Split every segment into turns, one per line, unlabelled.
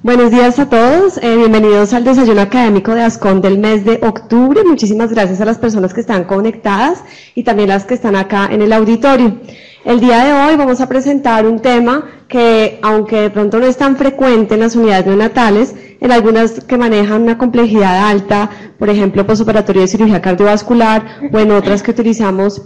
Buenos días a todos, bienvenidos al desayuno académico de ASCON del mes de octubre. Muchísimas gracias a las personas que están conectadas y también las que están acá en el auditorio. El día de hoy vamos a presentar un tema que, aunque de pronto no es tan frecuente en las unidades neonatales, en algunas que manejan una complejidad alta, por ejemplo, postoperatorio de cirugía cardiovascular, o en otras que utilizamos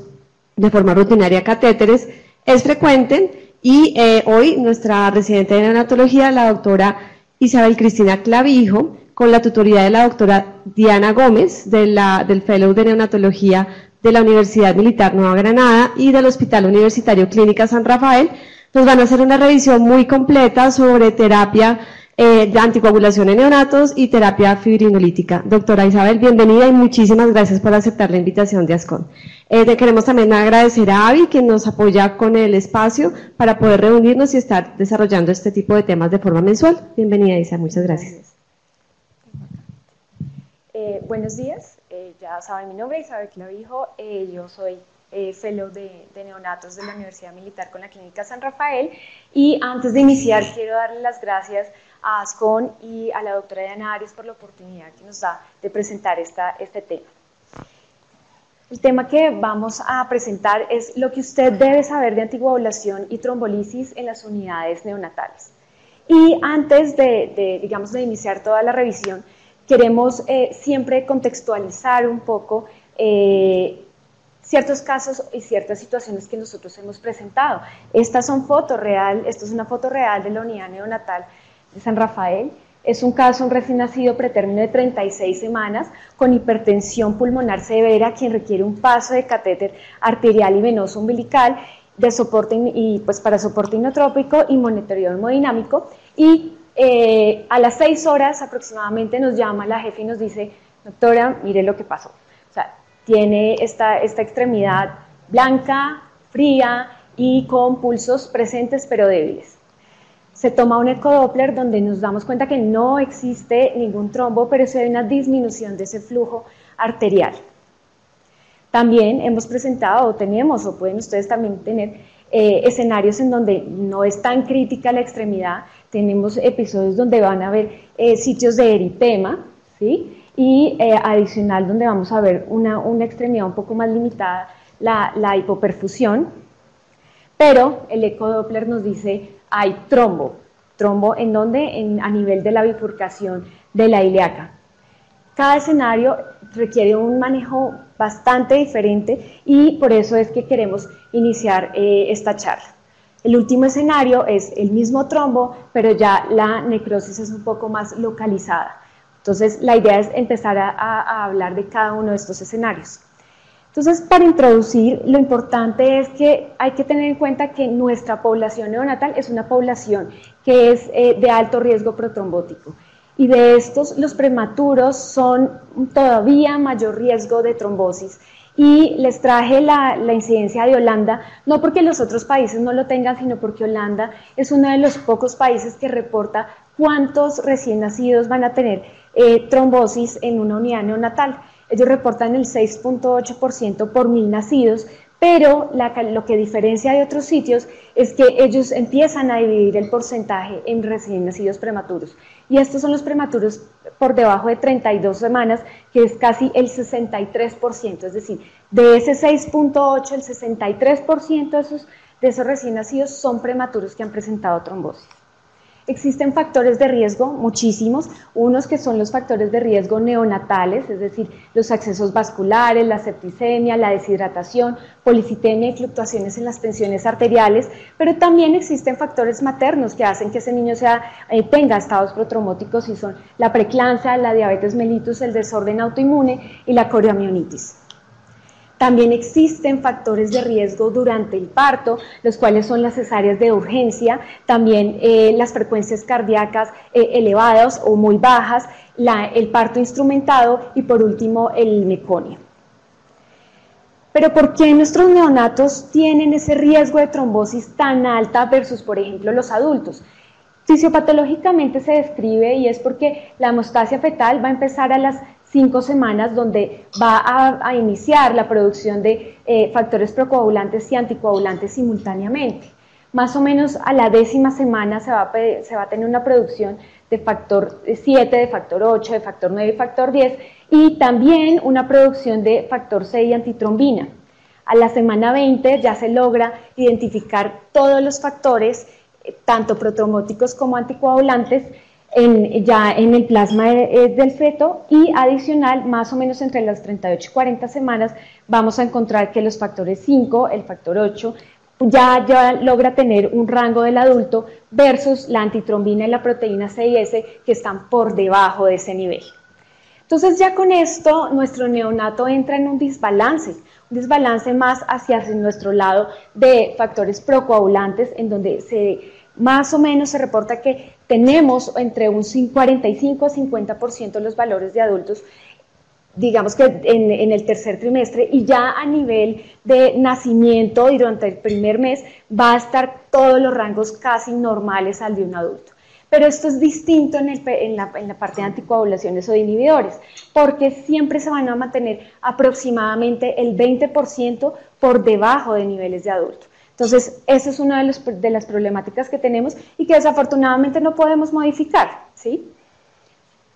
de forma rutinaria catéteres, es frecuente. Y hoy nuestra residente de neonatología, la doctora Isabel Cristina Clavijo, con la tutoría de la doctora Diana Gómez, del Fellow de Neonatología de la Universidad Militar Nueva Granada y del Hospital Universitario Clínica San Rafael, nos van a hacer una revisión muy completa sobre terapia de anticoagulación en neonatos y terapia fibrinolítica. Doctora Isabel, bienvenida y muchísimas gracias por aceptar la invitación de ASCON. Te queremos también agradecer a Avi, que nos apoya con el espacio para poder reunirnos y estar desarrollando este tipo de temas de forma mensual. Bienvenida, Isa, muchas gracias.
Buenos días, ya saben mi nombre, Isabel Clavijo, yo soy fellow de neonatos de la Universidad Militar con la Clínica San Rafael, y antes de iniciar quiero darle las gracias a ASCON y a la doctora Diana Arias por la oportunidad que nos da de presentar este tema. El tema que vamos a presentar es lo que usted debe saber de anticoagulación y trombolisis en las unidades neonatales. Y antes de iniciar toda la revisión, queremos siempre contextualizar un poco ciertos casos y ciertas situaciones que nosotros hemos presentado. Estas son fotos reales, esto es una foto real de la unidad neonatal de San Rafael. Es un caso, un recién nacido pretérmino de 36 semanas con hipertensión pulmonar severa, quien requiere un paso de catéter arterial y venoso umbilical de soporte para soporte inotrópico y monitoreo hemodinámico. Y a las 6 horas aproximadamente nos llama la jefe y nos dice: doctora, mire lo que pasó. O sea, tiene esta extremidad blanca, fría y con pulsos presentes pero débiles. Se toma un ecodoppler donde nos damos cuenta que no existe ningún trombo, pero sí hay una disminución de ese flujo arterial. También hemos presentado, o tenemos, o pueden ustedes también tener, escenarios en donde no es tan crítica la extremidad. Tenemos episodios donde van a haber sitios de eritema, ¿sí? Y adicional donde vamos a ver una extremidad un poco más limitada, la hipoperfusión, pero el ecodoppler nos dice hay trombo en donde a nivel de la bifurcación de la ilíaca. Cada escenario requiere un manejo bastante diferente y por eso es que queremos iniciar esta charla. El último escenario es el mismo trombo, pero ya la necrosis es un poco más localizada. Entonces, la idea es empezar a hablar de cada uno de estos escenarios. Entonces, para introducir, lo importante es que hay que tener en cuenta que nuestra población neonatal es una población que es de alto riesgo protrombótico. Y de estos, los prematuros son todavía mayor riesgo de trombosis. Y les traje la incidencia de Holanda, no porque los otros países no lo tengan, sino porque Holanda es uno de los pocos países que reporta cuántos recién nacidos van a tener trombosis en una unidad neonatal. Ellos reportan el 6.8% por 1000 nacidos, pero lo que diferencia de otros sitios es que ellos empiezan a dividir el porcentaje en recién nacidos prematuros. Y estos son los prematuros por debajo de 32 semanas, que es casi el 63%, es decir, de ese 6.8, el 63% de esos recién nacidos son prematuros que han presentado trombosis. Existen factores de riesgo, muchísimos, unos que son los factores de riesgo neonatales, es decir, los accesos vasculares, la septicemia, la deshidratación, policitemia y fluctuaciones en las tensiones arteriales, pero también existen factores maternos que hacen que ese niño tenga estados protrombóticos, y son la preeclampsia, la diabetes mellitus, el desorden autoinmune y la coriomionitis. También existen factores de riesgo durante el parto, los cuales son las cesáreas de urgencia, también las frecuencias cardíacas elevadas o muy bajas, el parto instrumentado y por último el meconio. Pero ¿por qué nuestros neonatos tienen ese riesgo de trombosis tan alta versus, por ejemplo, los adultos? Fisiopatológicamente se describe, y es porque la hemostasia fetal va a empezar a las 5 semanas, donde va a iniciar la producción de factores procoagulantes y anticoagulantes simultáneamente. más o menos a la 10ª semana se va a tener una producción de factor 7, de factor 8, de factor 9 y factor 10, y también una producción de factor 6 y antitrombina. A la semana 20 ya se logra identificar todos los factores, tanto protrombóticos como anticoagulantes, ya en el plasma del feto, y adicional, más o menos entre las 38 y 40 semanas, vamos a encontrar que los factores 5, el factor 8, ya logra tener un rango del adulto versus la antitrombina y la proteína C y S que están por debajo de ese nivel. Entonces ya con esto nuestro neonato entra en un desbalance más hacia nuestro lado de factores procoagulantes, en donde más o menos se reporta que tenemos entre un 45 a 50% de los valores de adultos, digamos que en el tercer trimestre, y ya a nivel de nacimiento y durante el primer mes va a estar todos los rangos casi normales al de un adulto. Pero esto es distinto en la parte de anticoagulaciones o de inhibidores, porque siempre se van a mantener aproximadamente el 20% por debajo de niveles de adulto. Entonces, esa es una de las problemáticas que tenemos y que desafortunadamente no podemos modificar, ¿sí?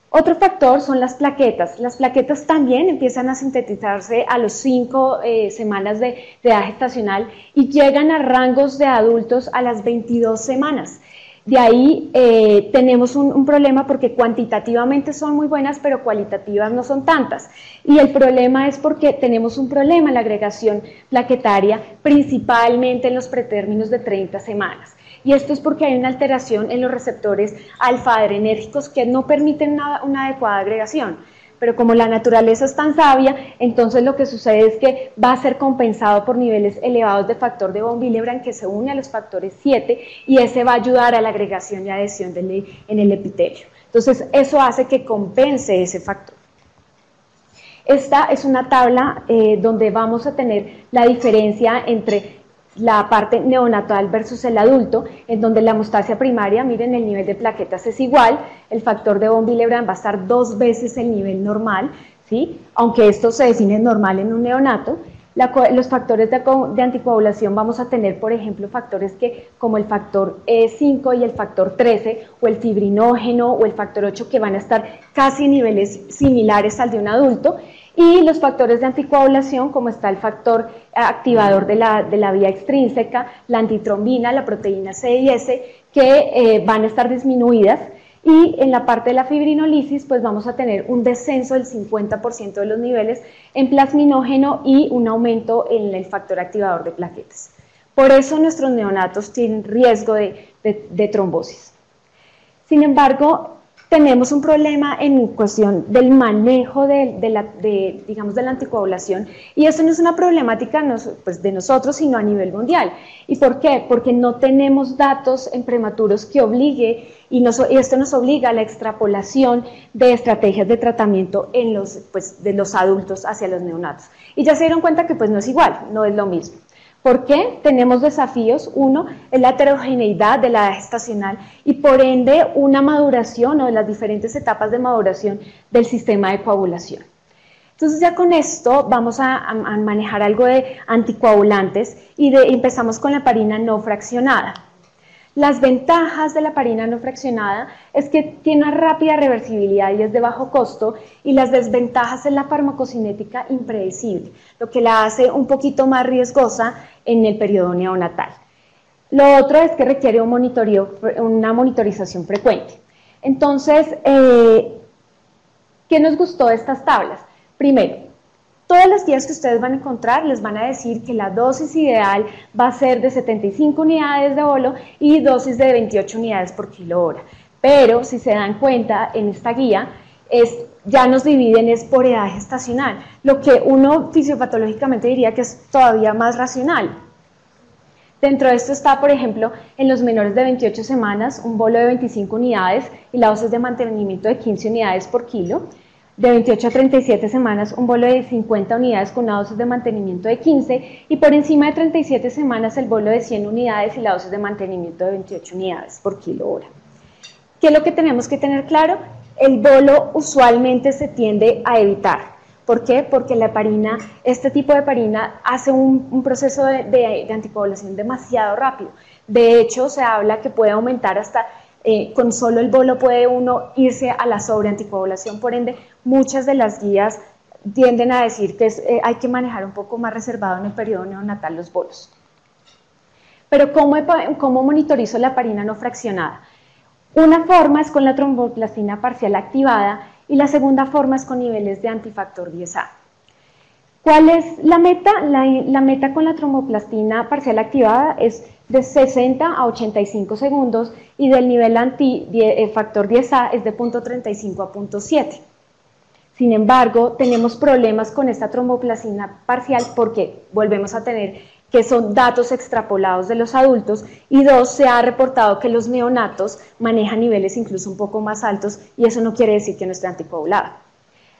Otro factor son las plaquetas. Las plaquetas también empiezan a sintetizarse a los 5 semanas de edad gestacional y llegan a rangos de adultos a las 22 semanas. De ahí tenemos un problema porque cuantitativamente son muy buenas, pero cualitativas no son tantas. Y el problema es porque tenemos un problema en la agregación plaquetaria, principalmente en los pretérminos de 30 semanas. Y esto es porque hay una alteración en los receptores alfa-adrenérgicos que no permiten una adecuada agregación. Pero como la naturaleza es tan sabia, entonces lo que sucede es que va a ser compensado por niveles elevados de factor de von Willebrand que se une a los factores 7 y ese va a ayudar a la agregación y adhesión en el epitelio. Entonces eso hace que compense ese factor. Esta es una tabla donde vamos a tener la diferencia entre la parte neonatal versus el adulto, en donde la hemostasia primaria, miren, el nivel de plaquetas es igual, el factor de von Willebrand va a estar 2 veces el nivel normal, ¿sí? Aunque esto se define normal en un neonato. Los factores de anticoagulación vamos a tener, por ejemplo, factores como el factor 5 y el factor 13, o el fibrinógeno o el factor 8, que van a estar casi en niveles similares al de un adulto. Y los factores de anticoagulación, como está el factor activador de la vía extrínseca, la antitrombina, la proteína C y S, que van a estar disminuidas. Y en la parte de la fibrinolisis, pues vamos a tener un descenso del 50% de los niveles en plasminógeno y un aumento en el factor activador de plaquetas. Por eso nuestros neonatos tienen riesgo de trombosis. Sin embargo, tenemos un problema en cuestión del manejo digamos, de la anticoagulación, y esto no es una problemática pues, de nosotros, sino a nivel mundial. ¿Y por qué? Porque no tenemos datos en prematuros que obligue, y esto nos obliga a la extrapolación de estrategias de tratamiento de los adultos hacia los neonatos. Y ya se dieron cuenta que pues, no es igual, no es lo mismo. ¿Por qué? Tenemos desafíos. Uno es la heterogeneidad de la edad gestacional y por ende una maduración o de las diferentes etapas de maduración del sistema de coagulación. Entonces ya con esto vamos a manejar algo de anticoagulantes y empezamos con la heparina no fraccionada. Las ventajas de la heparina no fraccionada es que tiene una rápida reversibilidad y es de bajo costo, y las desventajas es la farmacocinética impredecible, lo que la hace un poquito más riesgosa en el periodo neonatal. Lo otro es que requiere una monitorización frecuente. Entonces, ¿qué nos gustó de estas tablas? Primero, todas las guías que ustedes van a encontrar les van a decir que la dosis ideal va a ser de 75 unidades de bolo y dosis de 28 unidades por kilo hora. Pero si se dan cuenta en esta guía, ya nos dividen por edad gestacional, lo que uno fisiopatológicamente diría que es todavía más racional. Dentro de esto está, por ejemplo, en los menores de 28 semanas, un bolo de 25 unidades y la dosis de mantenimiento de 15 unidades por kilo. De 28 a 37 semanas, un bolo de 50 unidades con una dosis de mantenimiento de 15, y por encima de 37 semanas el bolo de 100 unidades y la dosis de mantenimiento de 28 unidades por kilo hora. ¿Qué es lo que tenemos que tener claro? El bolo usualmente se tiende a evitar. ¿Por qué? Porque la heparina, este tipo de heparina hace un proceso de anticoagulación demasiado rápido. De hecho, se habla que puede aumentar hasta, con solo el bolo puede uno irse a la sobreanticoagulación. Por ende, muchas de las guías tienden a decir que hay que manejar un poco más reservado en el periodo neonatal los bolos. Pero ¿cómo monitorizo la heparina no fraccionada? Una forma es con la tromboplastina parcial activada y la segunda forma es con niveles de antifactor 10A. ¿Cuál es la meta? La meta con la tromboplastina parcial activada es de 60 a 85 segundos y del nivel antifactor 10A es de 0.35 a 0.7. Sin embargo, tenemos problemas con esta tromboplastina parcial porque volvemos a tener que son datos extrapolados de los adultos, y dos, se ha reportado que los neonatos manejan niveles incluso un poco más altos, y eso no quiere decir que no esté anticoagulada.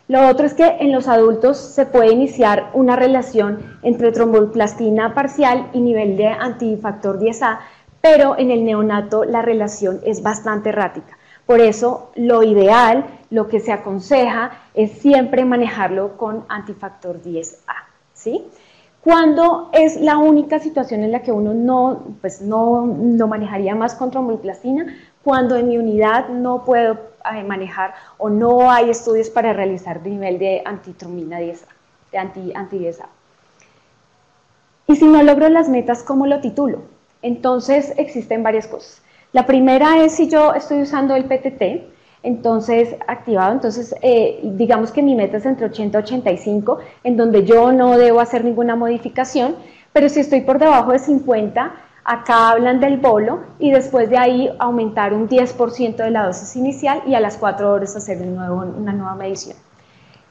Lo otro es que en los adultos se puede iniciar una relación entre tromboplastina parcial y nivel de antifactor 10A, pero en el neonato la relación es bastante errática. Por eso lo ideal, lo que se aconseja, es siempre manejarlo con antifactor 10A, ¿sí? ¿Cuándo es la única situación en la que uno no manejaría más con tromboplastina? Cuando en mi unidad no puedo manejar o no hay estudios para realizar nivel de antitrombina 10A, de anti-10A. Y si no logro las metas, ¿cómo lo titulo? Entonces existen varias cosas. La primera es si yo estoy usando el PTT, entonces activado, entonces digamos que mi meta es entre 80 y 85, en donde yo no debo hacer ninguna modificación, pero si estoy por debajo de 50, acá hablan del bolo y después de ahí aumentar un 10% de la dosis inicial y a las 4 horas hacer una nueva medición.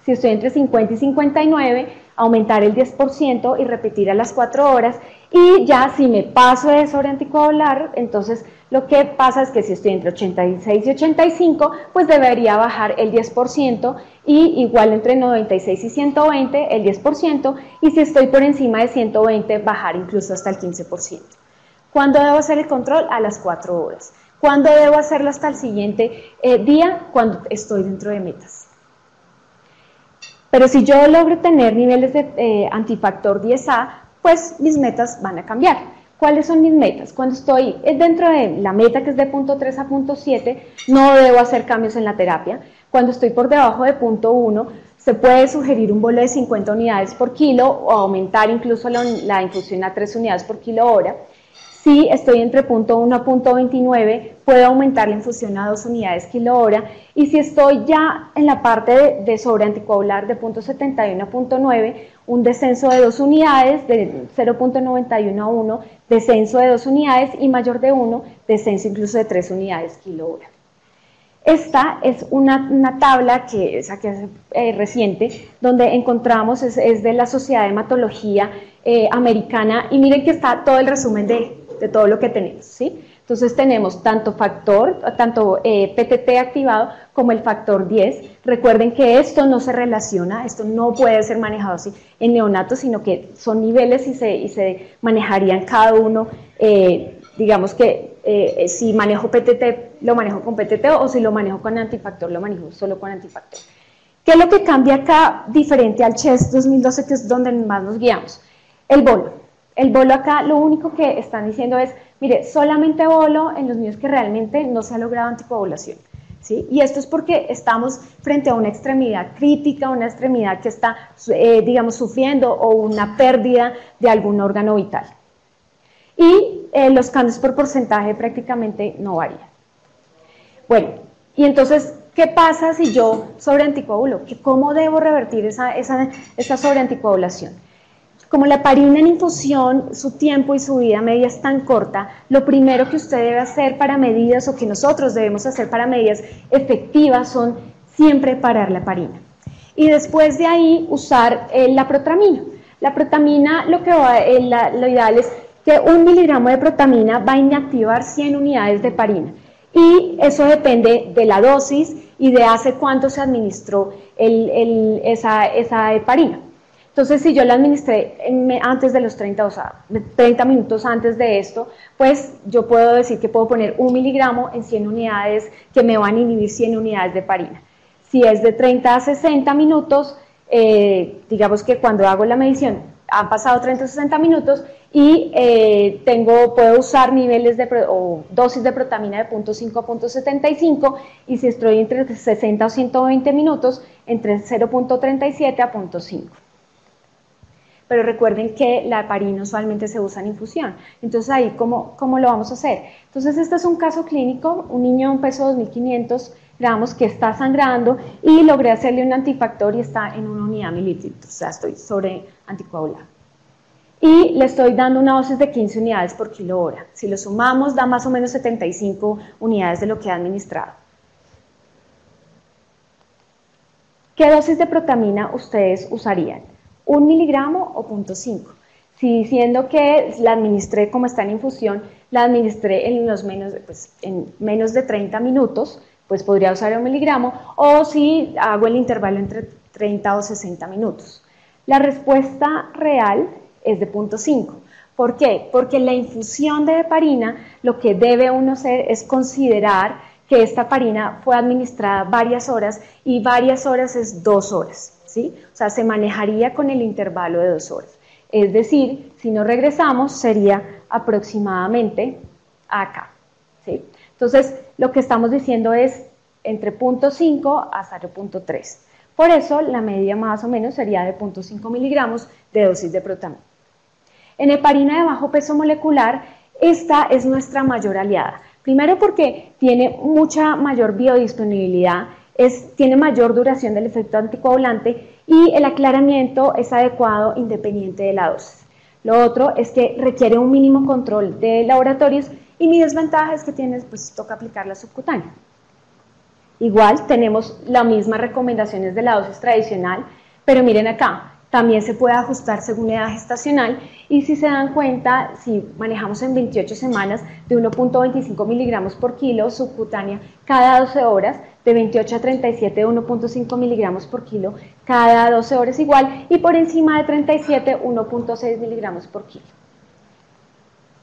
Si estoy entre 50 y 59, aumentar el 10% y repetir a las 4 horas, y ya si me paso de sobreanticoagular, entonces lo que pasa es que si estoy entre 86 y 85, pues debería bajar el 10%, y igual entre 96 y 120 el 10%, y si estoy por encima de 120, bajar incluso hasta el 15%. ¿Cuándo debo hacer el control? A las 4 horas. ¿Cuándo debo hacerlo hasta el siguiente día? Cuando estoy dentro de metas. Pero si yo logro tener niveles de antifactor 10A, pues mis metas van a cambiar. ¿Cuáles son mis metas? Cuando estoy dentro de la meta, que es de 0.3 a 0.7, no debo hacer cambios en la terapia. Cuando estoy por debajo de 0.1, se puede sugerir un bolo de 50 unidades por kilo o aumentar incluso la infusión a 3 unidades por kilo hora. Si estoy entre 0.1 a 0.29, puedo aumentar la infusión a 2 unidades kilo hora, y si estoy ya en la parte de sobreanticoagular de 0.71 a 0.9, un descenso de 2 unidades, de 0.91 a 1, descenso de 2 unidades, y mayor de 1, descenso incluso de 3 unidades kilo hora. Esta es una tabla que es reciente, donde encontramos, es de la Sociedad de Hematología Americana, y miren que está todo el resumen de todo lo que tenemos, ¿sí? Entonces tenemos tanto PTT activado como el factor 10. Recuerden que esto no se relaciona, esto no puede ser manejado así en neonatos, sino que son niveles y se manejarían cada uno, digamos que si manejo PTT, lo manejo con PTT, o si lo manejo con antifactor, lo manejo solo con antifactor. ¿Qué es lo que cambia acá diferente al CHEST 2012, que es donde más nos guiamos? El bolo. El bolo acá, lo único que están diciendo es, mire, solamente bolo en los niños que realmente no se ha logrado anticoagulación, ¿sí? Y esto es porque estamos frente a una extremidad crítica, una extremidad que está, digamos, sufriendo, o una pérdida de algún órgano vital. Y los cambios por porcentaje prácticamente no varían. Bueno, y entonces, ¿qué pasa si yo sobreanticoagulo? ¿Cómo debo revertir esa sobreanticoagulación? Como la heparina en infusión, su tiempo y su vida media es tan corta, lo primero que usted debe hacer para medidas, o que nosotros debemos hacer para medidas efectivas, son siempre parar la heparina. Y después de ahí usar la protamina. La protamina, lo ideal es que 1 miligramo de protamina va a inactivar 100 unidades de heparina. Y eso depende de la dosis y de hace cuánto se administró esa heparina. Entonces, si yo la administré antes de los 30, o sea, 30 minutos antes de esto, pues yo puedo decir que puedo poner 1 miligramo en 100 unidades que me van a inhibir 100 unidades de heparina. Si es de 30 a 60 minutos, digamos que cuando hago la medición han pasado 30 o 60 minutos y puedo usar niveles o dosis de protamina de 0.5 a 0.75 y si estoy entre 60 o 120 minutos, entre 0.37 a 0.5. Pero recuerden que la heparina usualmente se usa en infusión. Entonces ahí, ¿cómo lo vamos a hacer? Entonces este es un caso clínico, un niño de un peso de 2.500 gramos que está sangrando y logré hacerle un antifactor y está en 1 unidad mililitros, o sea, estoy sobre anticoagulado. Y le estoy dando una dosis de 15 unidades por kilo hora. Si lo sumamos, da más o menos 75 unidades de lo que ha administrado. ¿Qué dosis de protamina ustedes usarían? ¿1 miligramo o 0.5? Si diciendo que la administré como está en infusión, la administré en menos de 30 minutos, pues podría usar 1 miligramo, o si hago el intervalo entre 30 o 60 minutos. La respuesta real es de 0.5. ¿Por qué? Porque la infusión de heparina, lo que debe uno hacer es considerar que esta heparina fue administrada varias horas, y varias horas es 2 horas, ¿sí? O sea, se manejaría con el intervalo de 2 horas. Es decir, si nos regresamos, sería aproximadamente acá, ¿sí? Entonces, lo que estamos diciendo es entre 0.5 a 0.3. Por eso, la media más o menos sería de 0.5 miligramos de dosis de protamina. En heparina de bajo peso molecular, esta es nuestra mayor aliada. Primero porque tiene mucha mayor biodisponibilidad, tiene mayor duración del efecto anticoagulante y el aclaramiento es adecuado independiente de la dosis. Lo otro es que requiere un mínimo control de laboratorios y mi desventaja es que toca aplicarla subcutánea. Igual tenemos las mismas recomendaciones de la dosis tradicional, pero miren acá, también se puede ajustar según la edad gestacional y si se dan cuenta, si manejamos en 28 semanas de 1.25 miligramos por kilo subcutánea cada 12 horas, de 28 a 37 de 1.5 miligramos por kilo cada 12 horas igual y por encima de 37 1.6 miligramos por kilo.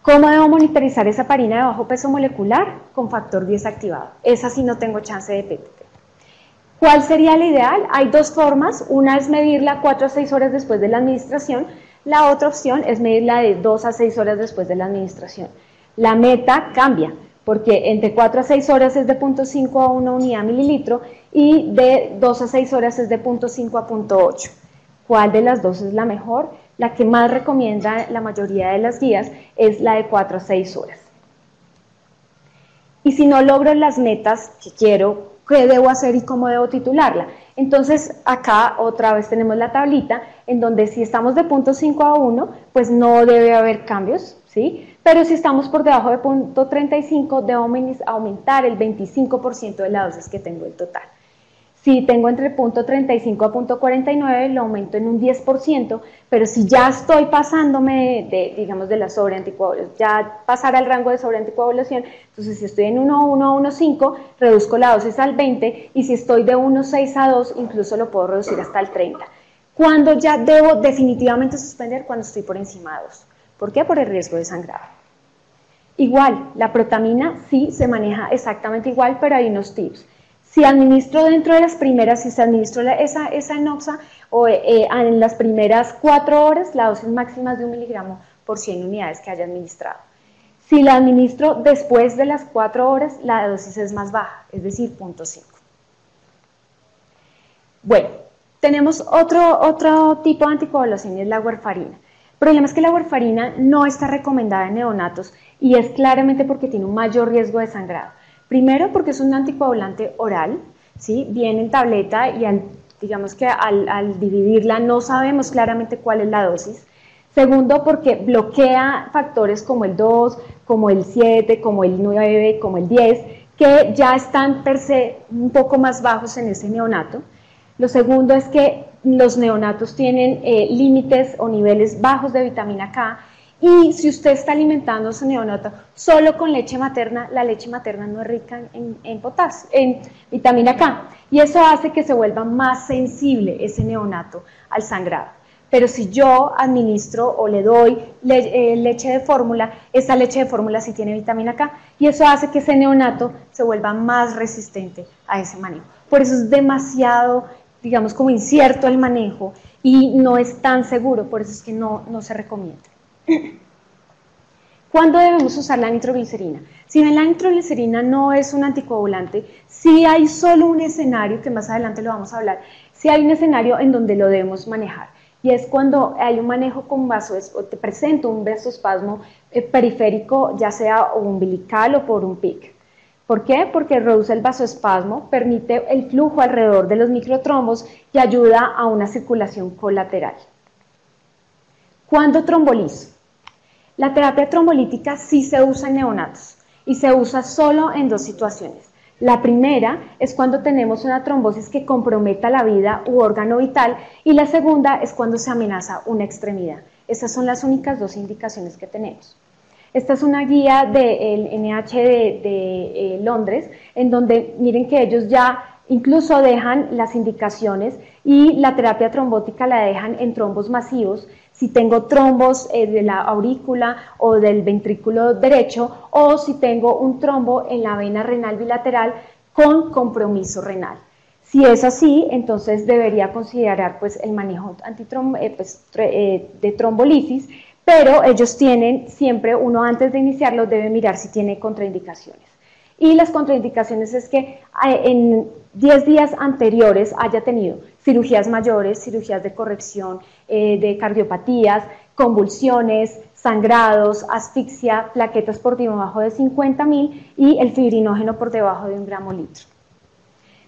¿Cómo debo monitorizar esa heparina de bajo peso molecular? Con factor 10 activado. Esa sí no tengo chance de PTT. ¿Cuál sería la ideal? Hay dos formas. Una es medirla 4 a 6 horas después de la administración. La otra opción es medirla de 2 a 6 horas después de la administración. La meta cambia, porque entre 4 a 6 horas es de 0.5 a 1 unidad mililitro y de 2 a 6 horas es de 0.5 a 0.8. ¿Cuál de las dos es la mejor? La que más recomienda la mayoría de las guías es la de 4 a 6 horas. Y si no logro las metas que quiero, ¿qué debo hacer y cómo debo titularla? Entonces acá otra vez tenemos la tablita en donde si estamos de 0.5 a 1, pues no debe haber cambios, ¿sí? Pero si estamos por debajo de 0.35, debo aumentar el 25% de la dosis que tengo en total. Si tengo entre 0.35 a 0.49, lo aumento en un 10%, pero si ya estoy pasándome de la sobreanticoagulación, ya pasar al rango de sobreanticoagulación, entonces si estoy en 1.1 a 1.5, reduzco la dosis al 20, y si estoy de 1.6 a 2, incluso lo puedo reducir hasta el 30. ¿Cuándo ya debo definitivamente suspender? Cuando estoy por encima de 2. ¿Por qué? Por el riesgo de sangrado. Igual, la protamina sí se maneja exactamente igual, pero hay unos tips. Si administro dentro de las primeras, si se administró esa enoxa o en las primeras 4 horas, la dosis máxima es de 1 miligramo por 100 unidades que haya administrado. Si la administro después de las 4 horas, la dosis es más baja, es decir, 0.5. Bueno, tenemos otro tipo de anticoagulación y es la warfarina. El problema es que la warfarina no está recomendada en neonatos y es claramente porque tiene un mayor riesgo de sangrado. Primero porque es un anticoagulante oral, ¿sí? Viene en tableta y digamos que al dividirla no sabemos claramente cuál es la dosis. Segundo porque bloquea factores como el 2, como el 7, como el 9, como el 10, que ya están per se un poco más bajos en ese neonato. Lo segundo es que los neonatos tienen límites o niveles bajos de vitamina K. Y si usted está alimentando a su neonato solo con leche materna, la leche materna no es rica en potasio, en vitamina K. Y eso hace que se vuelva más sensible ese neonato al sangrado. Pero si yo administro o le doy leche de fórmula, esa leche de fórmula sí tiene vitamina K. Y eso hace que ese neonato se vuelva más resistente a ese manejo. Por eso es demasiado digamos, como incierto el manejo y no es tan seguro, por eso es que no se recomienda. ¿Cuándo debemos usar la nitroglicerina? Si bien la nitroglicerina no es un anticoagulante, sí hay solo un escenario, que más adelante lo vamos a hablar, sí hay un escenario en donde lo debemos manejar, y es cuando hay un manejo con o te presento un vasoespasmo periférico, ya sea umbilical o por un PIC. ¿Por qué? Porque reduce el vasoespasmo, permite el flujo alrededor de los microtrombos y ayuda a una circulación colateral. ¿Cuándo trombolizo? La terapia trombolítica sí se usa en neonatos y se usa solo en dos situaciones. La primera es cuando tenemos una trombosis que comprometa la vida u órgano vital, y la segunda es cuando se amenaza una extremidad. Esas son las únicas dos indicaciones que tenemos. Esta es una guía del NH de Londres, en donde miren que ellos ya incluso dejan las indicaciones, y la terapia trombótica la dejan en trombos masivos, si tengo trombos de la aurícula o del ventrículo derecho, o si tengo un trombo en la vena renal bilateral con compromiso renal. Si es así, entonces debería considerar pues, el manejo de trombolisis, pero ellos tienen siempre, uno antes de iniciarlo debe mirar si tiene contraindicaciones. Y las contraindicaciones es que en 10 días anteriores haya tenido cirugías mayores, cirugías de corrección de cardiopatías, convulsiones, sangrados, asfixia, plaquetas por debajo de 50.000 y el fibrinógeno por debajo de 1 gramo litro.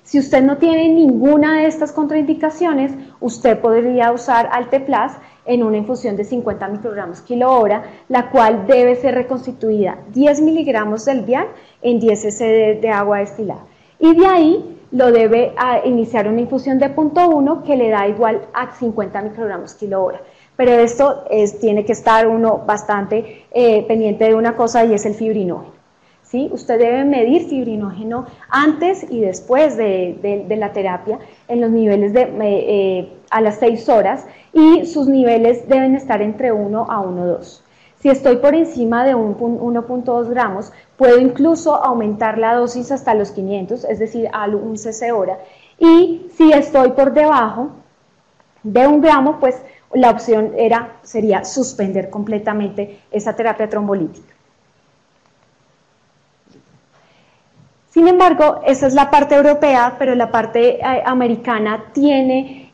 Si usted no tiene ninguna de estas contraindicaciones, usted podría usar Alteplas en una infusión de 50 microgramos kilo hora, la cual debe ser reconstituida 10 miligramos del vial en 10 cc de agua destilada. Y de ahí lo debe iniciar una infusión de 0.1 que le da igual a 50 microgramos kilo hora. Pero esto tiene que estar uno bastante pendiente de una cosa, y es el fibrinógeno. ¿Sí? Usted debe medir fibrinógeno antes y después de la terapia en los niveles a las 6 horas, y sus niveles deben estar entre 1 a 1,2. Si estoy por encima de 1.2 gramos, puedo incluso aumentar la dosis hasta los 500, es decir, a 1 cc hora. Y si estoy por debajo de 1 gramo, pues la opción sería suspender completamente esa terapia trombolítica. Sin embargo, esa es la parte europea, pero la parte americana tiene,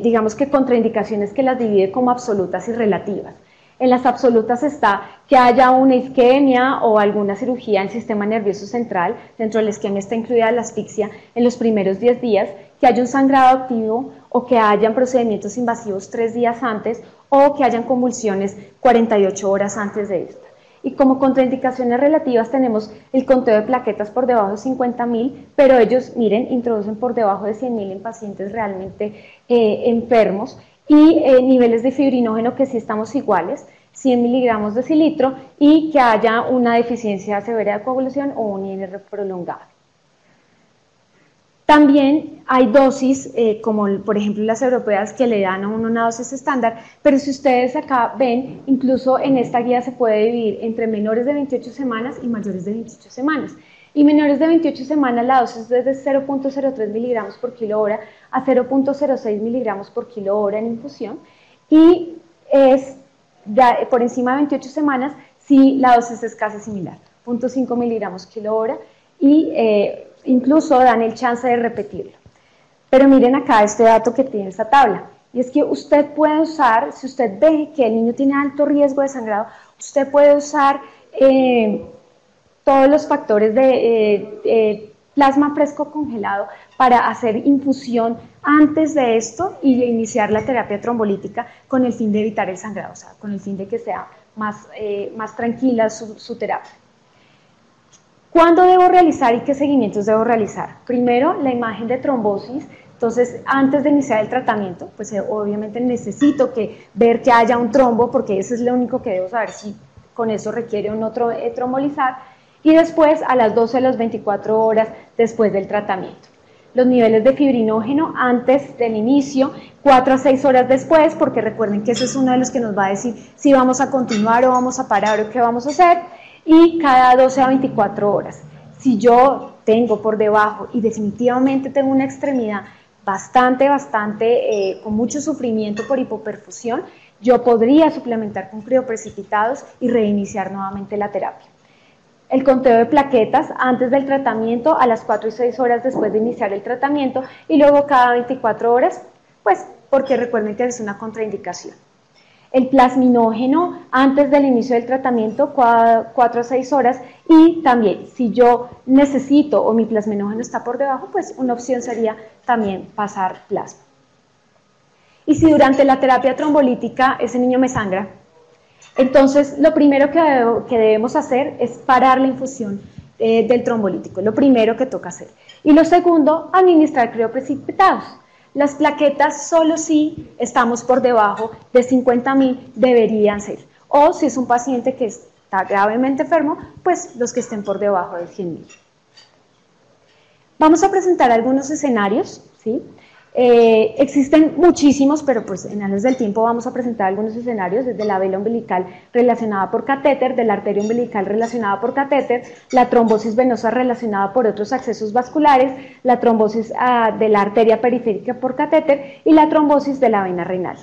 digamos que contraindicaciones que las divide como absolutas y relativas. En las absolutas está que haya una isquemia o alguna cirugía en el sistema nervioso central, dentro de la isquemia está incluida la asfixia en los primeros 10 días, que haya un sangrado activo o que hayan procedimientos invasivos 3 días antes, o que hayan convulsiones 48 horas antes de esto. Y como contraindicaciones relativas tenemos el conteo de plaquetas por debajo de 50.000, pero ellos, miren, introducen por debajo de 100.000 en pacientes realmente enfermos, y niveles de fibrinógeno que sí estamos iguales, 100 miligramos decilitro, y que haya una deficiencia severa de coagulación o un INR prolongado. También hay dosis, como por ejemplo las europeas, que le dan a uno una dosis estándar, pero si ustedes acá ven, incluso en esta guía se puede dividir entre menores de 28 semanas y mayores de 28 semanas. Y menores de 28 semanas la dosis es de 0.03 miligramos por kilo hora a 0.06 miligramos por kilo hora en infusión, y por encima de 28 semanas si la dosis es casi similar, 0.5 miligramos kilo hora, y incluso dan el chance de repetirlo. Pero miren acá este dato que tiene esta tabla, y es que usted puede usar, si usted ve que el niño tiene alto riesgo de sangrado, usted puede usar todos los factores de plasma fresco congelado para hacer infusión antes de esto y iniciar la terapia trombolítica con el fin de evitar el sangrado, o sea, con el fin de que sea más tranquila su terapia. ¿Cuándo debo realizar y qué seguimientos debo realizar? Primero, la imagen de trombosis. Entonces, antes de iniciar el tratamiento, pues obviamente necesito ver que haya un trombo, porque eso es lo único que debo saber si con eso requiere o no trombolizar. Y después, a las 12 a las 24 horas después del tratamiento. Los niveles de fibrinógeno antes del inicio, 4 a 6 horas después, porque recuerden que ese es uno de los que nos va a decir si vamos a continuar o vamos a parar o qué vamos a hacer. Y cada 12 a 24 horas. Si yo tengo por debajo y definitivamente tengo una extremidad con mucho sufrimiento por hipoperfusión, yo podría suplementar con crioprecipitados y reiniciar nuevamente la terapia. El conteo de plaquetas antes del tratamiento, a las 4 y 6 horas después de iniciar el tratamiento, y luego cada 24 horas, pues porque recuerden que es una contraindicación. El plasminógeno antes del inicio del tratamiento, 4 a 6 horas, y también si yo necesito o mi plasminógeno está por debajo, pues una opción sería también pasar plasma. Y si durante la terapia trombolítica ese niño me sangra, entonces lo primero que debemos hacer es parar la infusión del trombolítico, lo primero que toca hacer. Y lo segundo, administrar crioprecipitados. Las plaquetas solo si estamos por debajo de 50.000 deberían ser. O si es un paciente que está gravemente enfermo, pues los que estén por debajo de 100.000. Vamos a presentar algunos escenarios, ¿sí? Existen muchísimos, pero pues en años del tiempo vamos a presentar algunos escenarios, desde la vela umbilical relacionada por catéter, de la arteria umbilical relacionada por catéter, la trombosis venosa relacionada por otros accesos vasculares, la trombosis de la arteria periférica por catéter y la trombosis de la vena renal.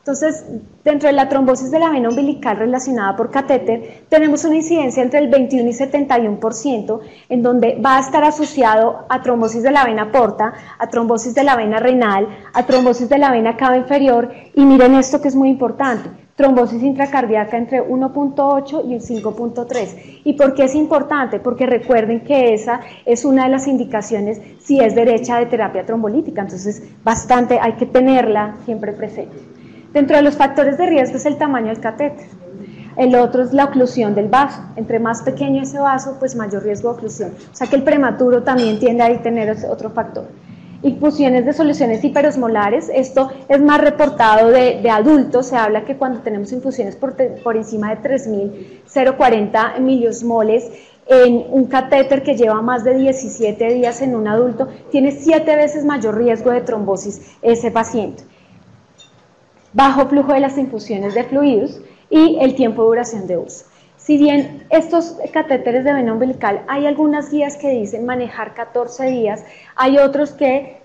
Entonces, dentro de la trombosis de la vena umbilical relacionada por catéter, tenemos una incidencia entre el 21 y 71%, en donde va a estar asociado a trombosis de la vena porta, a trombosis de la vena renal, a trombosis de la vena cava inferior, y miren esto que es muy importante, trombosis intracardíaca entre 1.8 y el 5.3. ¿Y por qué es importante? Porque recuerden que esa es una de las indicaciones si es derecha de terapia trombolítica, entonces bastante hay que tenerla siempre presente. Dentro de los factores de riesgo es el tamaño del catéter. El otro es la oclusión del vaso. Entre más pequeño ese vaso, pues mayor riesgo de oclusión. O sea que el prematuro también tiende a tener otro factor. Infusiones de soluciones hiperosmolares. Esto es más reportado de adultos. Se habla que cuando tenemos infusiones por encima de 3.040 miliosmoles en un catéter que lleva más de 17 días en un adulto, tiene 7 veces mayor riesgo de trombosis ese paciente. Bajo flujo de las infusiones de fluidos y el tiempo de duración de uso. Si bien estos catéteres de vena umbilical, hay algunas guías que dicen manejar 14 días, hay otros que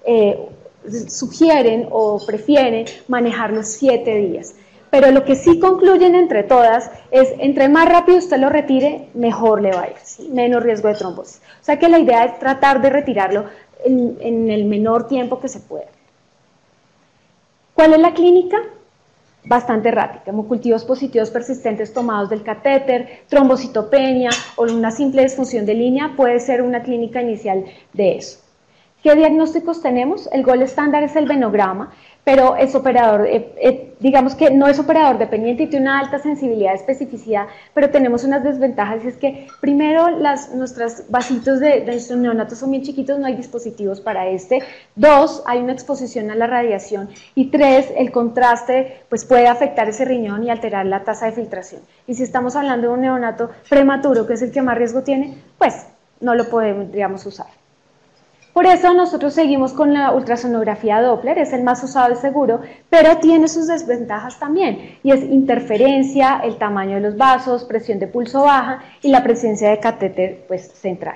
sugieren o prefieren manejar los 7 días. Pero lo que sí concluyen entre todas es, entre más rápido usted lo retire, mejor le va a ir, ¿sí? Menos riesgo de trombosis. O sea que la idea es tratar de retirarlo en el menor tiempo que se pueda. ¿Cuál es la clínica? Bastante errática, hemocultivos positivos persistentes tomados del catéter, trombocitopenia o una simple disfunción de línea puede ser una clínica inicial de eso. ¿Qué diagnósticos tenemos? El gol estándar es el venograma, pero es operador, digamos que no es operador dependiente y tiene una alta sensibilidad y especificidad, pero tenemos unas desventajas, y es que primero nuestros vasitos de nuestros neonatos son bien chiquitos, no hay dispositivos para este. 2, hay una exposición a la radiación, y 3, el contraste pues puede afectar ese riñón y alterar la tasa de filtración. Y si estamos hablando de un neonato prematuro, que es el que más riesgo tiene, pues no lo podríamos usar. Por eso nosotros seguimos con la ultrasonografía Doppler, es el más usado y seguro, pero tiene sus desventajas también, y es interferencia, el tamaño de los vasos, presión de pulso baja y la presencia de catéter pues, central.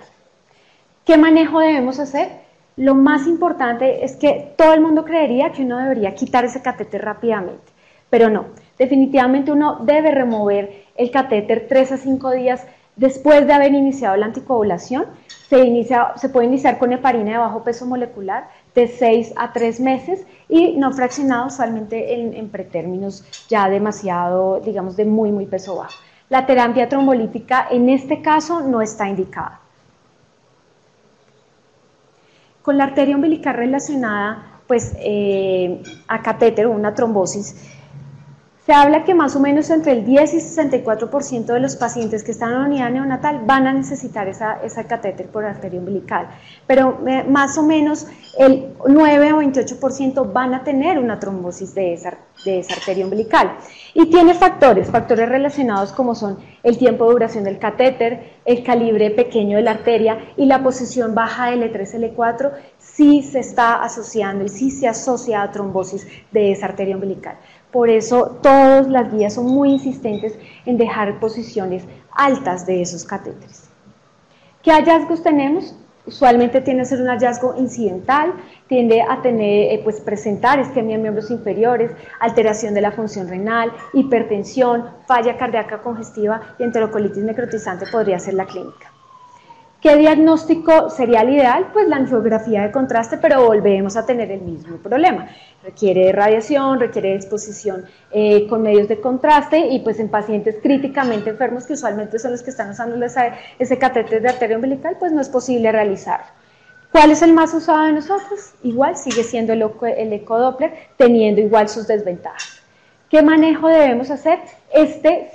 ¿Qué manejo debemos hacer? Lo más importante es que todo el mundo creería que uno debería quitar ese catéter rápidamente, pero no, definitivamente uno debe remover el catéter 3 a 5 días después de haber iniciado la anticoagulación. Se puede iniciar con heparina de bajo peso molecular de 6 a 3 meses y no fraccionado usualmente en pretérminos ya demasiado, digamos, de muy peso bajo. La terapia trombolítica en este caso no está indicada. Con la arteria umbilical relacionada pues, a catéter o una trombosis, se habla que más o menos entre el 10 y 64% de los pacientes que están en la unidad neonatal van a necesitar esa catéter por arteria umbilical, pero más o menos el 9 o 28% van a tener una trombosis de esa arteria umbilical. Y tiene factores relacionados como son el tiempo de duración del catéter, el calibre pequeño de la arteria y la posición baja de L3, L4, sí se está asociando y sí se asocia a trombosis de esa arteria umbilical. Por eso todas las guías son muy insistentes en dejar posiciones altas de esos catéteres. ¿Qué hallazgos tenemos? Usualmente tiende a ser un hallazgo incidental, tiende a tener, presentar isquemia en miembros inferiores, alteración de la función renal, hipertensión, falla cardíaca congestiva y enterocolitis necrotizante podría ser la clínica. ¿Qué diagnóstico sería el ideal? Pues la angiografía de contraste, pero volvemos a tener el mismo problema. Requiere de radiación, requiere de exposición con medios de contraste y pues en pacientes críticamente enfermos, que usualmente son los que están usando ese catéter de arteria umbilical, pues no es posible realizarlo. ¿Cuál es el más usado de nosotros? Igual sigue siendo el ecodoppler, teniendo igual sus desventajas. ¿Qué manejo debemos hacer?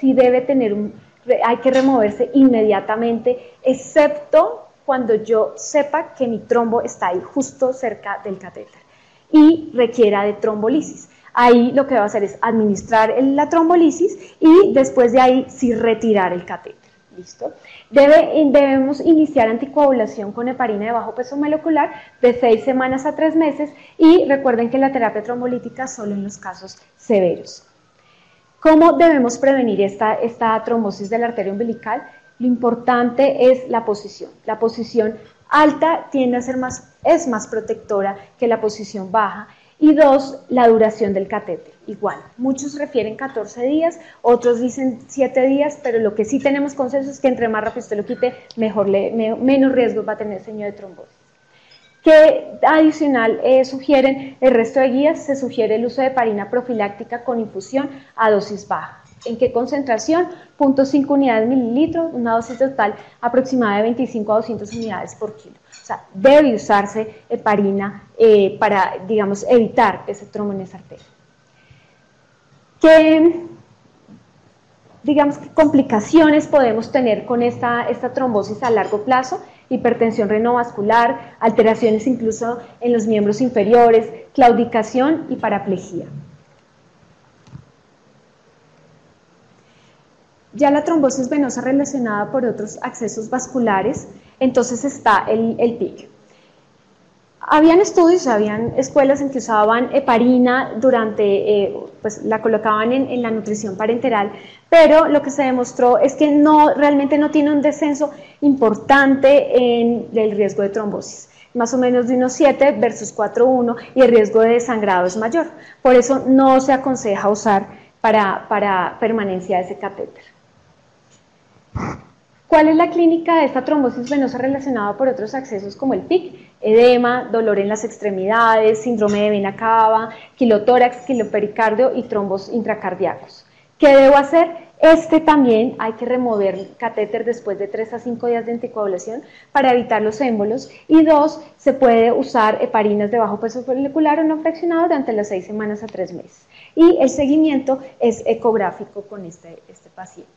Sí debe tener hay que removerse inmediatamente, excepto cuando yo sepa que mi trombo está ahí justo cerca del catéter y requiera de trombolisis. Ahí lo que va a hacer es administrar la trombolisis y después de ahí sí retirar el catéter. ¿Listo? Debemos iniciar anticoagulación con heparina de bajo peso molecular de 6 semanas a 3 meses y recuerden que la terapia trombolítica solo en los casos severos. ¿Cómo debemos prevenir esta trombosis de la arteria umbilical? Lo importante es la posición. La posición alta tiende a ser es más protectora que la posición baja. Y 2, la duración del catéter. Igual, muchos refieren 14 días, otros dicen 7 días, pero lo que sí tenemos consenso es que entre más rápido usted lo quite, menos riesgo va a tener ese de trombosis. ¿Qué adicional sugieren el resto de guías? Se sugiere el uso de heparina profiláctica con infusión a dosis baja. ¿En qué concentración? 0.5 unidades mililitros, una dosis total aproximada de 25 a 200 unidades por kilo. O sea, debe usarse heparina para, digamos, evitar ese trombo en esa arteria. ¿Qué complicaciones podemos tener con esta trombosis a largo plazo? Hipertensión renovascular, alteraciones incluso en los miembros inferiores, claudicación y paraplegia. Ya la trombosis venosa relacionada por otros accesos vasculares, entonces está el PIC. Habían estudios, habían escuelas en que usaban heparina la colocaban en la nutrición parenteral, pero lo que se demostró es que realmente no tiene un descenso importante en el riesgo de trombosis, más o menos de unos 7 versus 4,1 y el riesgo de desangrado es mayor. Por eso no se aconseja usar para permanencia de ese catéter. ¿Cuál es la clínica de esta trombosis venosa relacionada por otros accesos como el PIC? Edema, dolor en las extremidades, síndrome de vena cava, quilotórax, quilopericardio y trombos intracardíacos. ¿Qué debo hacer? También hay que remover catéter después de 3 a 5 días de anticoagulación para evitar los émbolos. Y 2, se puede usar heparinas de bajo peso molecular o no fraccionado durante las 6 semanas a 3 meses. Y el seguimiento es ecográfico con este paciente.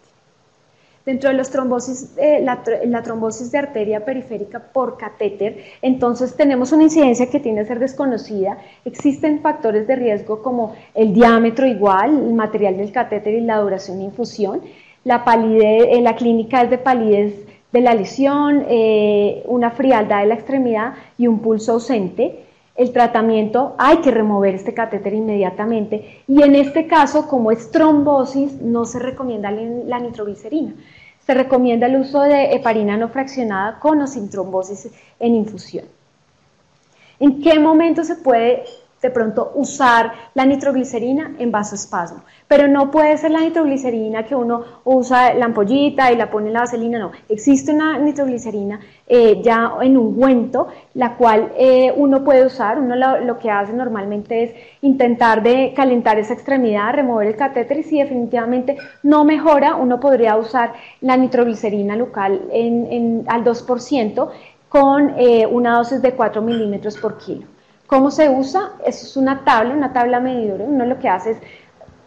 Dentro de los trombosis, la trombosis de arteria periférica por catéter, entonces tenemos una incidencia que tiende a ser desconocida. Existen factores de riesgo como el diámetro igual, el material del catéter y la duración de infusión. La clínica es de palidez de la lesión, una frialdad de la extremidad y un pulso ausente. El tratamiento, hay que remover este catéter inmediatamente y en este caso, como es trombosis, no se recomienda la nitroglicerina. Se recomienda el uso de heparina no fraccionada con o sin trombosis en infusión. ¿En qué momento se puede de pronto usar la nitroglicerina? En vasoespasmo, pero no puede ser la nitroglicerina que uno usa la ampollita y la pone en la vaselina, no. Existe una nitroglicerina ya en ungüento, la cual uno puede usar. Uno lo que hace normalmente es intentar de calentar esa extremidad, remover el catéter y si definitivamente no mejora, uno podría usar la nitroglicerina local al 2% con una dosis de 4 milímetros por kilo. ¿Cómo se usa? Eso es una tabla medidora. Uno lo que hace es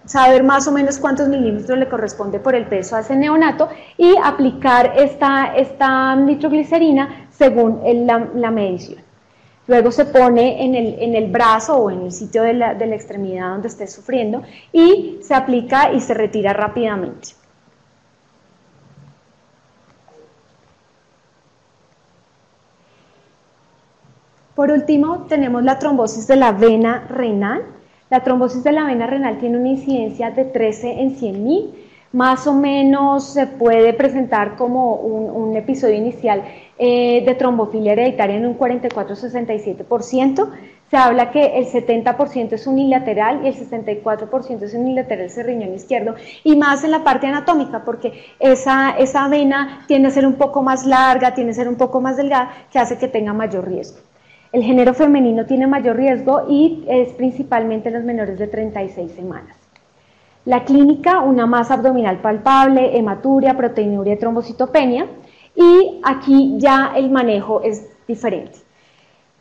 saber más o menos cuántos milímetros le corresponde por el peso a ese neonato y aplicar esta nitroglicerina según la medición. Luego se pone en el brazo o en el sitio de la extremidad donde esté sufriendo y se aplica y se retira rápidamente. Por último, tenemos la trombosis de la vena renal. La trombosis de la vena renal tiene una incidencia de 13 en 100.000. más o menos se puede presentar como un episodio inicial de trombofilia hereditaria en un 44-67%. Se habla que el 70% es unilateral y el 64% es unilateral ese riñón izquierdo, y más en la parte anatómica, porque esa vena tiende a ser un poco más larga, tiende a ser un poco más delgada, que hace que tenga mayor riesgo. El género femenino tiene mayor riesgo y es principalmente en los menores de 36 semanas. La clínica, una masa abdominal palpable, hematuria, proteinuria y trombocitopenia, y aquí ya el manejo es diferente.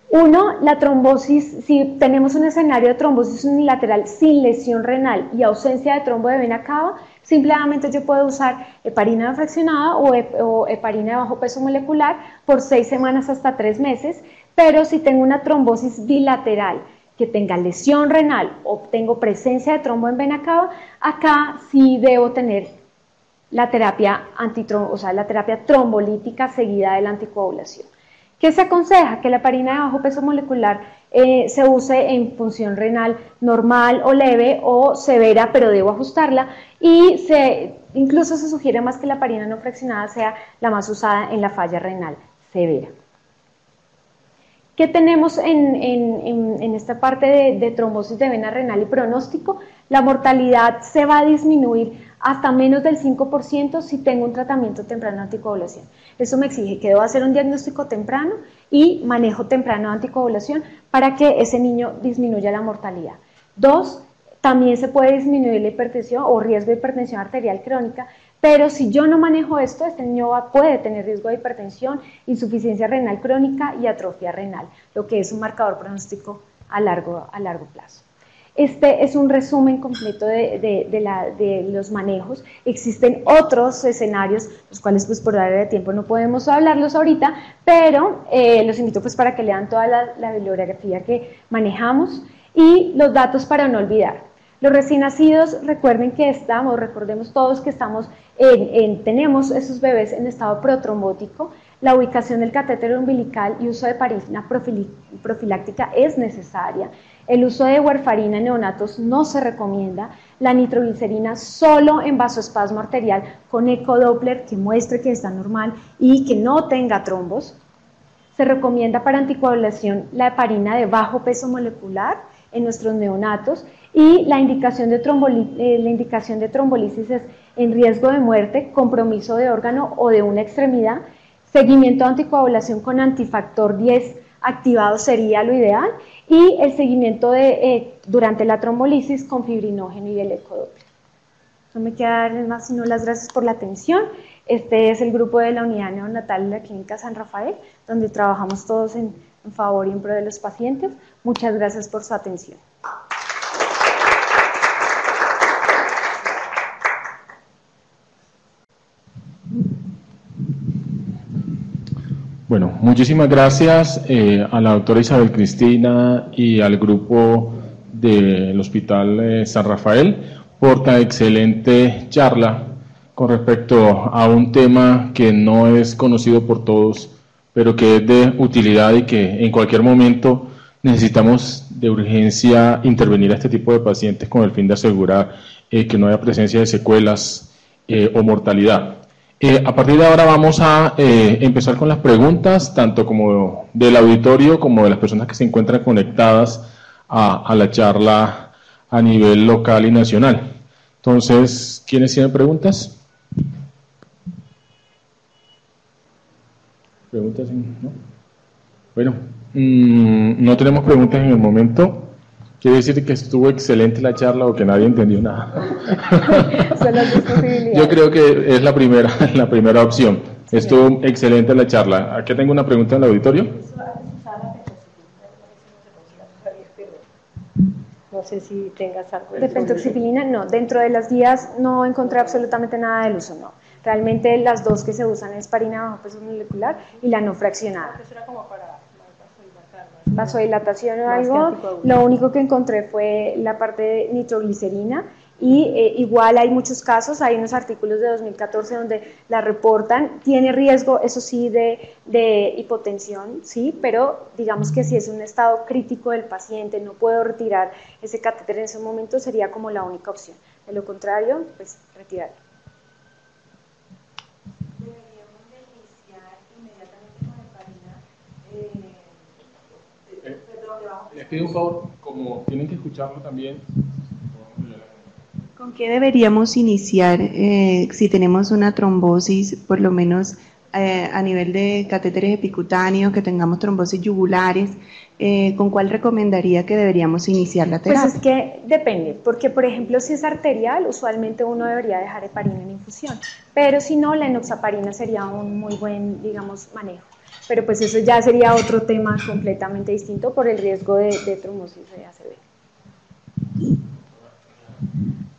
Uno, la trombosis, si tenemos un escenario de trombosis unilateral sin lesión renal y ausencia de trombo de vena cava, simplemente yo puedo usar heparina fraccionada o heparina de bajo peso molecular por 6 semanas hasta 3 meses, pero si tengo una trombosis bilateral que tenga lesión renal o tengo presencia de trombo en vena cava, acá sí debo tener la terapia la terapia trombolítica seguida de la anticoagulación. ¿Qué se aconseja? Que la heparina de bajo peso molecular se use en función renal normal o leve o severa, pero debo ajustarla, y incluso se sugiere más que la heparina no fraccionada sea la más usada en la falla renal severa. ¿Qué tenemos en esta parte de trombosis de vena renal y pronóstico? La mortalidad se va a disminuir hasta menos del 5% si tengo un tratamiento temprano de anticoagulación. Eso me exige que debo hacer un diagnóstico temprano y manejo temprano de anticoagulación para que ese niño disminuya la mortalidad. 2, también se puede disminuir la hipertensión o riesgo de hipertensión arterial crónica, pero si yo no manejo esto, este niño puede tener riesgo de hipertensión, insuficiencia renal crónica y atrofia renal, lo que es un marcador pronóstico a largo plazo. Este es un resumen completo de los manejos. Existen otros escenarios, los cuales pues por área de tiempo no podemos hablarlos ahorita, pero los invito pues para que lean toda la bibliografía que manejamos y los datos para no olvidar. Los recién nacidos, recordemos todos que tenemos esos bebés en estado protrombótico. La ubicación del catéter umbilical y uso de heparina profiláctica es necesaria. El uso de warfarina en neonatos no se recomienda. La nitroglicerina solo en vasoespasmo arterial con ecodoppler que muestre que está normal y que no tenga trombos. Se recomienda para anticoagulación la heparina de bajo peso molecular en nuestros neonatos, y la indicación de trombolisis es en riesgo de muerte, compromiso de órgano o de una extremidad. Seguimiento de anticoagulación con antifactor 10 activado sería lo ideal, y el seguimiento durante la trombolisis con fibrinógeno y el ecodoppler. No me queda más sino las gracias por la atención. Este es el grupo de la unidad neonatal de la Clínica San Rafael, donde trabajamos todos en favor y en pro de los pacientes. Muchas gracias por su atención.
Bueno, muchísimas gracias a la doctora Isabel Cristina y al grupo del Hospital San Rafael por tan excelente charla con respecto a un tema que no es conocido por todos, pero que es de utilidad y que en cualquier momento necesitamos de urgencia intervenir a este tipo de pacientes con el fin de asegurar que no haya presencia de secuelas o mortalidad. A partir de ahora vamos a empezar con las preguntas, tanto como del auditorio como de las personas que se encuentran conectadas a la charla a nivel local y nacional. Entonces, ¿quiénes tienen preguntas? ¿Preguntas? ¿No? Bueno, no tenemos preguntas en el momento. ¿Quiere decir que estuvo excelente la charla o que nadie entendió nada?
Son las dos posibilidades.
Yo creo que es la primera opción. Sí, estuvo excelente la charla. Aquí tengo una pregunta en el auditorio.
No sé si tengas algo.
De pentoxifilina, no. Dentro de las guías no encontré absolutamente nada del uso, no. Realmente las dos que se usan es heparina bajo peso molecular y la no fraccionada.
Eso era como para
vasodilatación o algo. Lo único que encontré fue la parte de nitroglicerina, y igual hay muchos casos, hay unos artículos de 2014 donde la reportan, tiene riesgo, eso sí, de hipotensión, sí, pero digamos que si es un estado crítico del paciente, no puedo retirar ese catéter en ese momento, sería como la única opción. De lo contrario, pues retirarlo.
Les pido un favor, como tienen que escucharlo también.
¿Con qué deberíamos iniciar si tenemos una trombosis, por lo menos a nivel de catéteres epicutáneos, que tengamos trombosis yugulares? ¿Con cuál recomendaría que deberíamos iniciar la terapia?
Pues es que depende, porque por ejemplo si es arterial, usualmente uno debería dejar heparina en infusión, pero si no, la enoxaparina sería un muy buen, digamos, manejo. Pero pues eso ya sería otro tema completamente distinto por el riesgo de trombosis de ACV.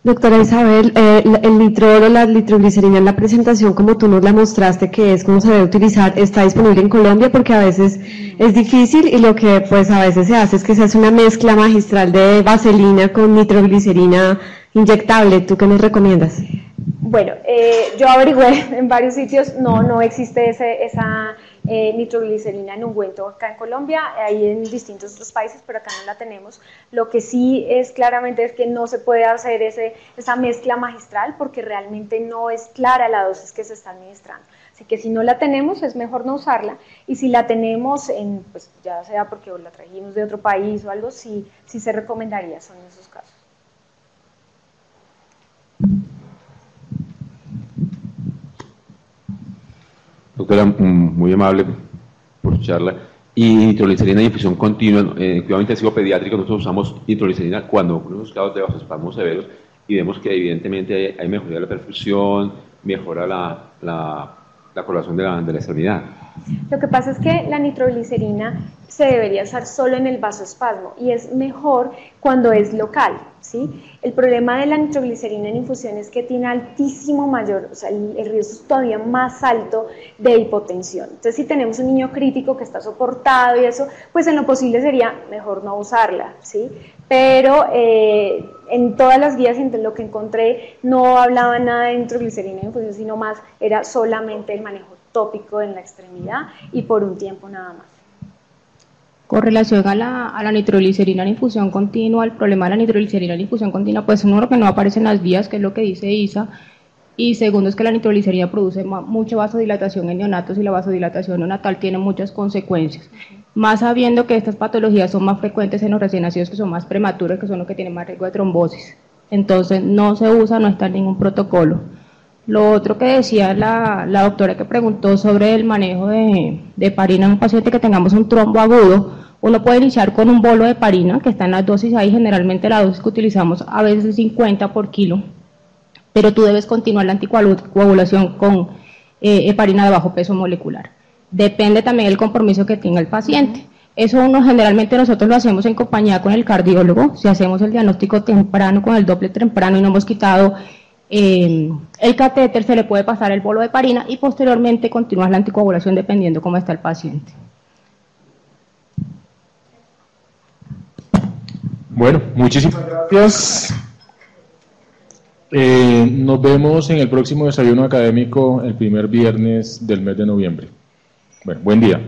Doctora Isabel, el nitrol o la nitroglicerina en la presentación, como tú nos la mostraste, que es como se debe utilizar, ¿está disponible en Colombia? Porque a veces es difícil y lo que pues a veces se hace es que se hace una mezcla magistral de vaselina con nitroglicerina inyectable. ¿Tú qué nos recomiendas?
Bueno, yo averigüé en varios sitios, no existe esa nitroglicerina en ungüento acá en Colombia, hay en distintos otros países, pero acá no la tenemos. Lo que sí es claramente es que no se puede hacer esa mezcla magistral porque realmente no es clara la dosis que se está administrando. Así que si no la tenemos es mejor no usarla, y si la tenemos, pues ya sea porque la trajimos de otro país o algo, sí se recomendaría, son esos casos.
Doctora, muy amable por su charla. Y nitroglicerina de infusión continua, en cuidado intensivo pediátrico nosotros usamos nitroglicerina cuando ocurren los casos de vasoespasmos severos y vemos que evidentemente hay mejoría de la perfusión, mejora la coloración de la extremidad.
Lo que pasa es que la nitroglicerina se debería usar solo en el vasoespasmo y es mejor cuando es local, ¿sí? El problema de la nitroglicerina en infusión es que tiene altísimo mayor, o sea, el riesgo es todavía más alto de hipotensión. Entonces, si tenemos un niño crítico que está soportado y eso, pues en lo posible sería mejor no usarla, ¿sí? Pero en todas las guías, en lo que encontré, no hablaba nada de nitroglicerina en infusión, sino más era solamente el manejo tópico en la extremidad y por un tiempo nada más.
Con relación a la nitroglicerina en infusión continua, el problema de la nitroglicerina en infusión continua, pues uno, que no aparece en las guías, que es lo que dice Isa, y segundo es que la nitroglicerina produce mucha vasodilatación en neonatos y la vasodilatación neonatal tiene muchas consecuencias, más sabiendo que estas patologías son más frecuentes en los recién nacidos, que son más prematuros, que son los que tienen más riesgo de trombosis. Entonces no se usa, no está en ningún protocolo. Lo otro que decía la doctora que preguntó sobre el manejo de heparina en un paciente que tengamos un trombo agudo, uno puede iniciar con un bolo de heparina, que está en las dosis ahí, generalmente la dosis que utilizamos a veces es 50 por kilo, pero tú debes continuar la anticoagulación con heparina de bajo peso molecular. Depende también del compromiso que tenga el paciente. Eso generalmente nosotros lo hacemos en compañía con el cardiólogo, si hacemos el diagnóstico temprano con el Doppler temprano y no hemos quitado el catéter, se le puede pasar el bolo de heparina y posteriormente continúas la anticoagulación dependiendo cómo está el paciente.
Bueno, muchísimas gracias. Nos vemos en el próximo desayuno académico el primer viernes del mes de noviembre. Bueno, buen día.